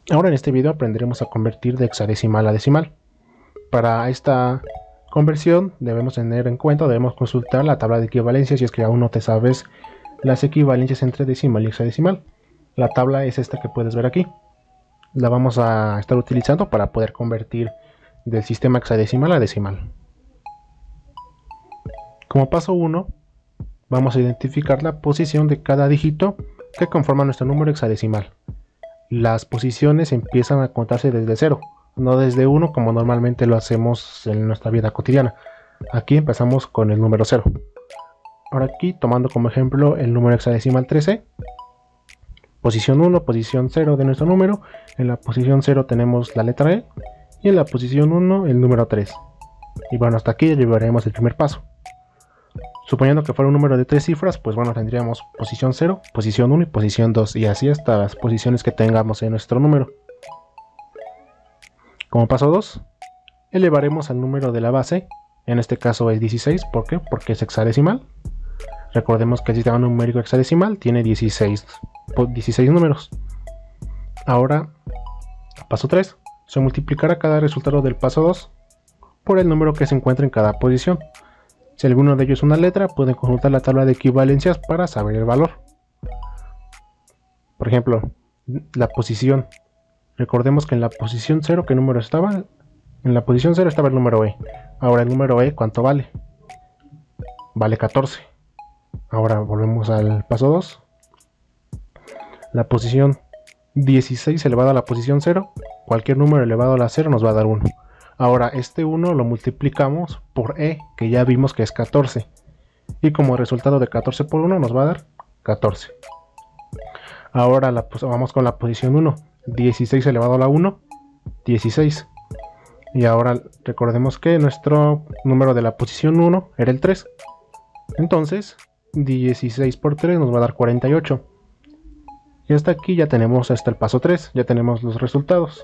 Ahora en este video aprenderemos a convertir de hexadecimal a decimal. Para esta conversión debemos tener en cuenta, debemos consultar la tabla de equivalencias si es que aún no te sabes las equivalencias entre decimal y hexadecimal. La tabla es esta que puedes ver aquí. La vamos a estar utilizando para poder convertir del sistema hexadecimal a decimal. Como paso 1, vamos a identificar la posición de cada dígito que conforma nuestro número hexadecimal. Las posiciones empiezan a contarse desde 0, no desde 1 como normalmente lo hacemos en nuestra vida cotidiana. Aquí empezamos con el número 0. Ahora aquí, tomando como ejemplo el número hexadecimal 13, posición 1, posición 0 de nuestro número. En la posición 0 tenemos la letra E y en la posición 1 el número 3. Y bueno, hasta aquí llevaremos el primer paso. Suponiendo que fuera un número de 3 cifras, pues bueno, tendríamos posición 0, posición 1 y posición 2, y así hasta las posiciones que tengamos en nuestro número. Como paso 2, elevaremos al número de la base, en este caso es 16, ¿por qué? Porque es hexadecimal. Recordemos que el sistema numérico hexadecimal tiene 16 números. Ahora, paso 3, se multiplicará cada resultado del paso 2 por el número que se encuentra en cada posición. Si alguno de ellos es una letra, pueden consultar la tabla de equivalencias para saber el valor. Por ejemplo, la posición. Recordemos que en la posición 0, ¿qué número estaba? En la posición 0 estaba el número E. Ahora el número E, ¿cuánto vale? Vale 14. Ahora volvemos al paso 2. La posición 16 elevado a la posición 0. Cualquier número elevado a la 0 nos va a dar 1. Ahora este 1 lo multiplicamos por E, que ya vimos que es 14. Y como resultado de 14 por 1 nos va a dar 14. Ahora vamos con la posición 1. 16 elevado a la 1, 16. Y ahora recordemos que nuestro número de la posición 1 era el 3. Entonces 16 por 3 nos va a dar 48. Y hasta aquí ya tenemos hasta el paso 3. Ya tenemos los resultados.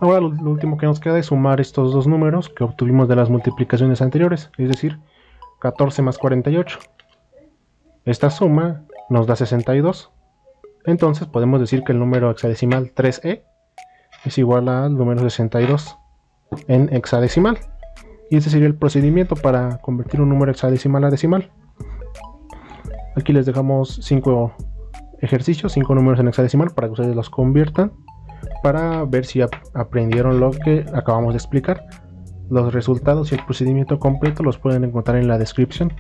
Ahora lo último que nos queda es sumar estos dos números que obtuvimos de las multiplicaciones anteriores, es decir, 14 más 48. Esta suma nos da 62. Entonces podemos decir que el número hexadecimal 3E es igual al número 62 en hexadecimal. Y ese sería el procedimiento para convertir un número hexadecimal a decimal. Aquí les dejamos 5 ejercicios, 5 números en hexadecimal para que ustedes los conviertan, para ver si aprendieron lo que acabamos de explicar. Los resultados y el procedimiento completo los pueden encontrar en la descripción.